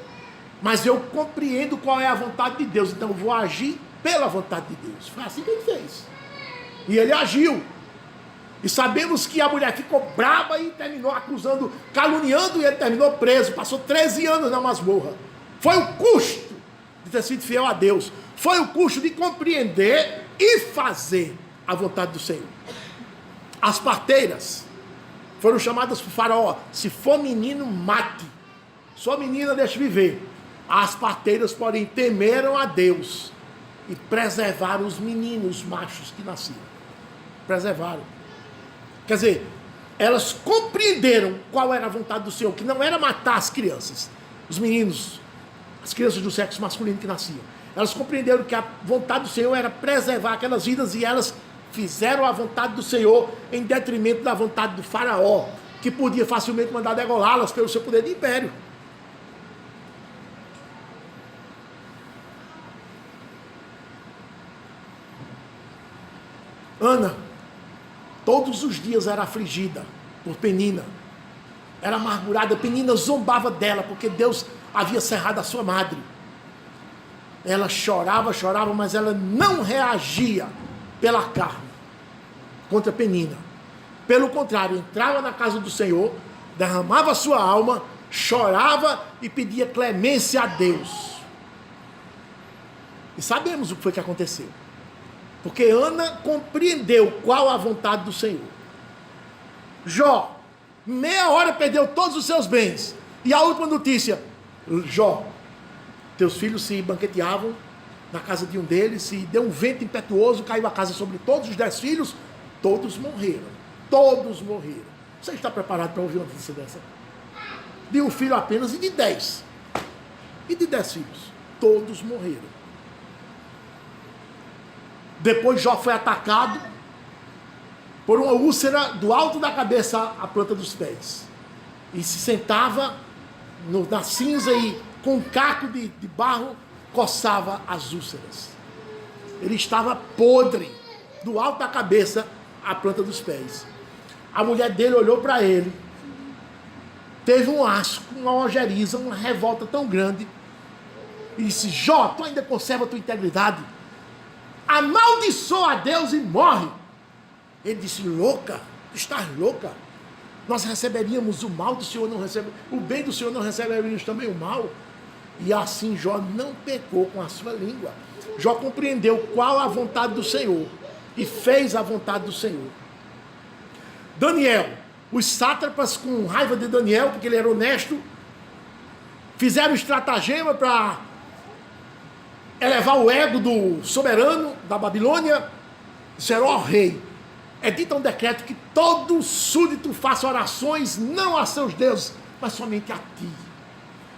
Mas eu compreendo qual é a vontade de Deus. Então eu vou agir pela vontade de Deus. Foi assim que ele fez. E ele agiu. E sabemos que a mulher ficou brava e terminou acusando, caluniando, e ele terminou preso. Passou 13 anos na masmorra. Foi o custo de ter sido fiel a Deus. Foi o custo de compreender e fazer a vontade do Senhor. As parteiras foram chamadas por Faraó. Se for menino, mate. Só menina, deixa viver. As parteiras, porém, temeram a Deus e preservaram os meninos machos que nasciam. Preservaram. Quer dizer, elas compreenderam qual era a vontade do Senhor, que não era matar as crianças, os meninos, as crianças do sexo masculino que nasciam. Elas compreenderam que a vontade do Senhor era preservar aquelas vidas e elas fizeram a vontade do Senhor em detrimento da vontade do Faraó, que podia facilmente mandar degolá-las pelo seu poder de império. Ana, todos os dias era afligida por Penina. Era amargurada. Penina zombava dela, porque Deus havia cerrado a sua madre. Ela chorava, mas ela não reagia pela carne contra Penina. Pelo contrário, entrava na casa do Senhor, derramava sua alma, chorava e pedia clemência a Deus. E sabemos o que foi que aconteceu. Porque Ana compreendeu qual a vontade do Senhor. Jó, meia hora perdeu todos os seus bens. E a última notícia: Jó, teus filhos se banqueteavam na casa de um deles, e deu um vento impetuoso, caiu a casa sobre todos os 10 filhos, todos morreram. Todos morreram. Você está preparado para ouvir uma notícia dessa? De um filho apenas e de 10. E de 10 filhos. Todos morreram. Depois Jó foi atacado por uma úlcera do alto da cabeça à planta dos pés. E se sentava na cinza e com um caco de barro coçava as úlceras. Ele estava podre, do alto da cabeça à planta dos pés. A mulher dele olhou para ele, teve um asco, uma ojeriza, uma revolta tão grande, e disse: Jó, tu ainda conserva a tua integridade? Amaldiçoa a Deus e morre. Ele disse: louca, tu estás louca. Nós receberíamos o mal do Senhor, não recebe, o bem do Senhor, não receberíamos também o mal. E assim Jó não pecou com a sua língua. Jó compreendeu qual a vontade do Senhor e fez a vontade do Senhor. Daniel, os sátrapas, com raiva de Daniel, porque ele era honesto, fizeram estratagema para elevar o ego do soberano da Babilônia. Disseram: ó rei, é dito um decreto que todo súdito faça orações não a seus deuses, mas somente a ti.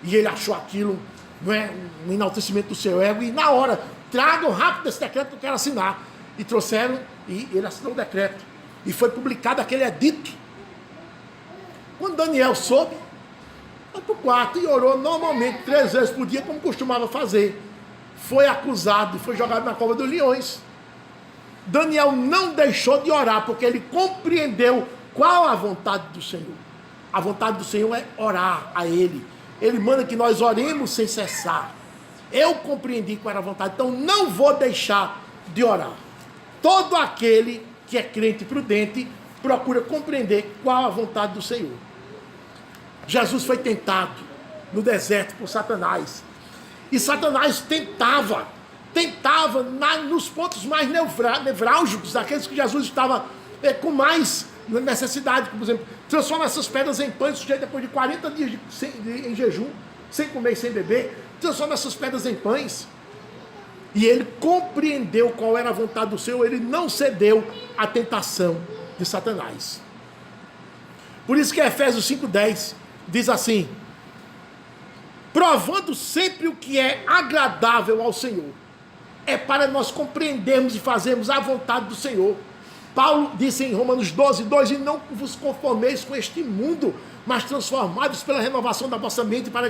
E ele achou aquilo, não é, um enaltecimento do seu ego, e na hora: tragam rápido esse decreto que eu quero assinar. E trouxeram, e ele assinou o decreto, e foi publicado aquele edito. Quando Daniel soube, foi para o quarto e orou normalmente 3 vezes por dia, como costumava fazer. Foi acusado e foi jogado na cova dos leões. Daniel não deixou de orar, porque ele compreendeu qual a vontade do Senhor. A vontade do Senhor é orar a Ele. Ele manda que nós oremos sem cessar. Eu compreendi qual era a vontade, então não vou deixar de orar. Todo aquele que é crente prudente procura compreender qual a vontade do Senhor. Jesus foi tentado no deserto por Satanás. E Satanás tentava nos pontos mais nevrálgicos, daqueles que Jesus estava com mais necessidade. Por exemplo, transforma essas pedras em pães. O sujeito, depois de 40 dias em jejum, sem comer e sem beber, transforma essas pedras em pães. E ele compreendeu qual era a vontade do Senhor. Ele não cedeu à tentação de Satanás. Por isso que Efésios 5,10 diz assim: provando sempre o que é agradável ao Senhor. É para nós compreendermos e fazermos a vontade do Senhor. Paulo disse em Romanos 12:2: e não vos conformeis com este mundo, mas transformados pela renovação da vossa mente, para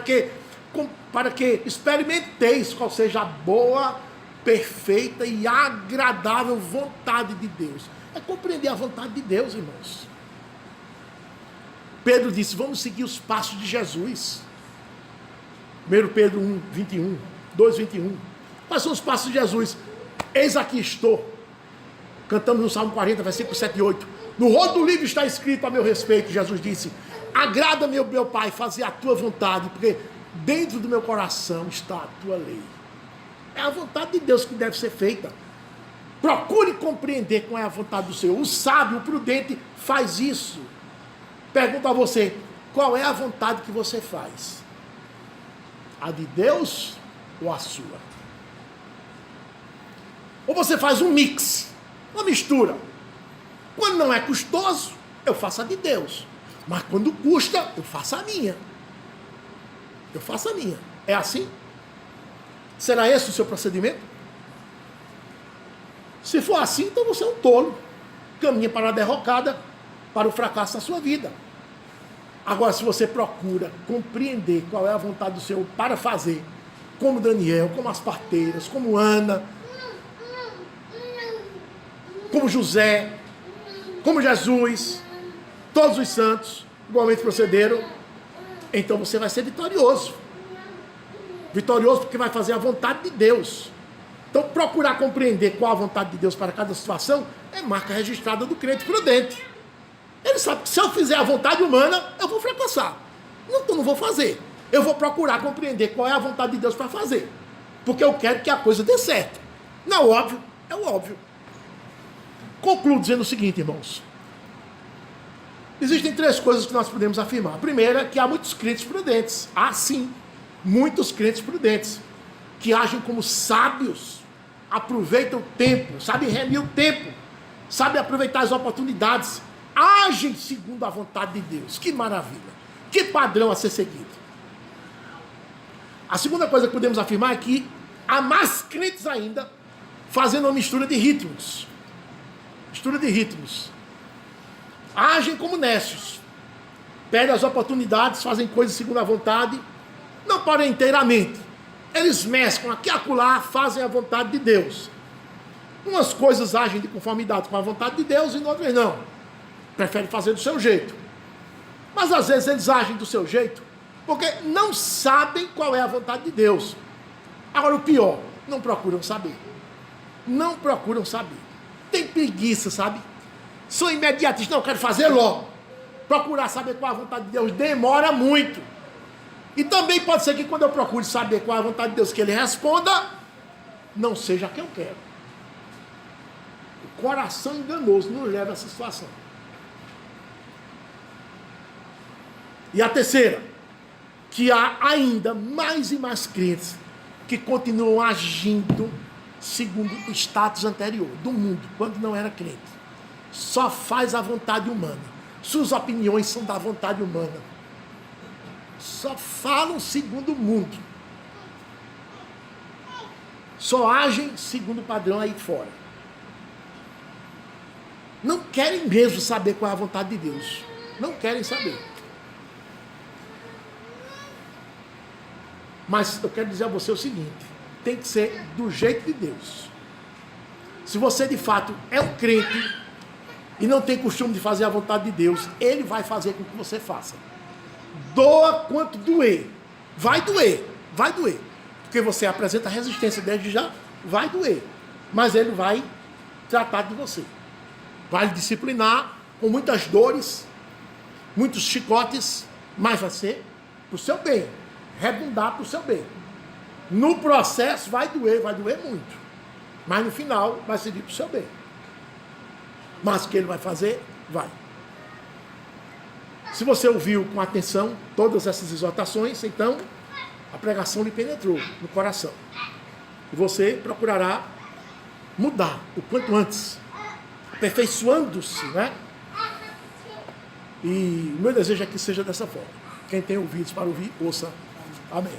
que experimenteis qual seja a boa, perfeita e agradável vontade de Deus. É compreender a vontade de Deus, irmãos. Pedro disse: vamos seguir os passos de Jesus. 1 Pedro 1:21, 2:21. Quais são os passos de Jesus? Eis aqui estou. Cantamos no Salmo 40, versículo 7 e 8. No rodo do livro está escrito a meu respeito, Jesus disse: agrada-me, meu Pai, fazer a tua vontade, porque dentro do meu coração está a tua lei. É a vontade de Deus que deve ser feita. Procure compreender qual é a vontade do Senhor. O sábio, o prudente faz isso. Pergunto a você: qual é a vontade que você faz? A de Deus ou a sua? Ou você faz um mix, uma mistura? Quando não é custoso, eu faço a de Deus. Mas quando custa, eu faço a minha. Eu faço a minha. É assim? Será esse o seu procedimento? Se for assim, então você é um tolo. Caminha para a derrocada, para o fracasso da sua vida. Agora, se você procura compreender qual é a vontade do Senhor para fazer, como Daniel, como as parteiras, como Ana, como José, como Jesus, todos os santos, igualmente procederam, então você vai ser vitorioso. Vitorioso porque vai fazer a vontade de Deus. Então, procurar compreender qual a vontade de Deus para cada situação é marca registrada do crente prudente. Ele sabe que se eu fizer a vontade humana, eu vou fracassar. Então, não vou fazer. Eu vou procurar compreender qual é a vontade de Deus para fazer. Porque eu quero que a coisa dê certo. Não, óbvio, é o óbvio. Concluo dizendo o seguinte, irmãos. Existem 3 coisas que nós podemos afirmar. A primeira é que há muitos crentes prudentes. Há sim, muitos crentes prudentes, que agem como sábios, aproveitam o tempo, sabem remir o tempo, sabem aproveitar as oportunidades, agem segundo a vontade de Deus. Que maravilha! Que padrão a ser seguido. A segunda coisa que podemos afirmar é que há mais crentes ainda fazendo uma mistura de ritmos. Mistura de ritmos. Agem como nécios. Perdem as oportunidades, fazem coisas segundo a vontade, não podem inteiramente. Eles mesclam aqui e acolá, fazem a vontade de Deus. Umas coisas agem de conformidade com a vontade de Deus e outras não. Preferem fazer do seu jeito. Mas às vezes eles agem do seu jeito porque não sabem qual é a vontade de Deus. Agora o pior, não procuram saber. Não procuram saber. Tem preguiça, sabe? São imediatistas, não, eu quero fazer logo. Procurar saber qual é a vontade de Deus demora muito. E também pode ser que quando eu procure saber qual é a vontade de Deus que ele responda, não seja a que eu quero. O coração enganoso nos leva a essa situação. E a terceira, que há ainda mais e mais crentes que continuam agindo segundo o status anterior do mundo, quando não era crente. Só faz a vontade humana. Suas opiniões são da vontade humana. Só falam segundo o mundo. Só agem segundo o padrão aí fora. Não querem mesmo saber qual é a vontade de Deus. Não querem saber. Mas eu quero dizer a você o seguinte: tem que ser do jeito de Deus. Se você de fato é um crente e não tem costume de fazer a vontade de Deus, Ele vai fazer com que você faça. Doa quanto doer. Vai doer, vai doer. Porque você apresenta resistência desde já, vai doer. Mas Ele vai tratar de você. Vai lhe disciplinar com muitas dores, muitos chicotes, mas vai ser para o seu bem. Redundar para o seu bem. No processo vai doer muito. Mas no final vai servir para o seu bem. Mas o que Ele vai fazer? Vai. Se você ouviu com atenção todas essas exortações, então a pregação lhe penetrou no coração. E você procurará mudar o quanto antes, aperfeiçoando-se, né? E o meu desejo é que seja dessa forma. Quem tem ouvidos para ouvir, ouça. Amém.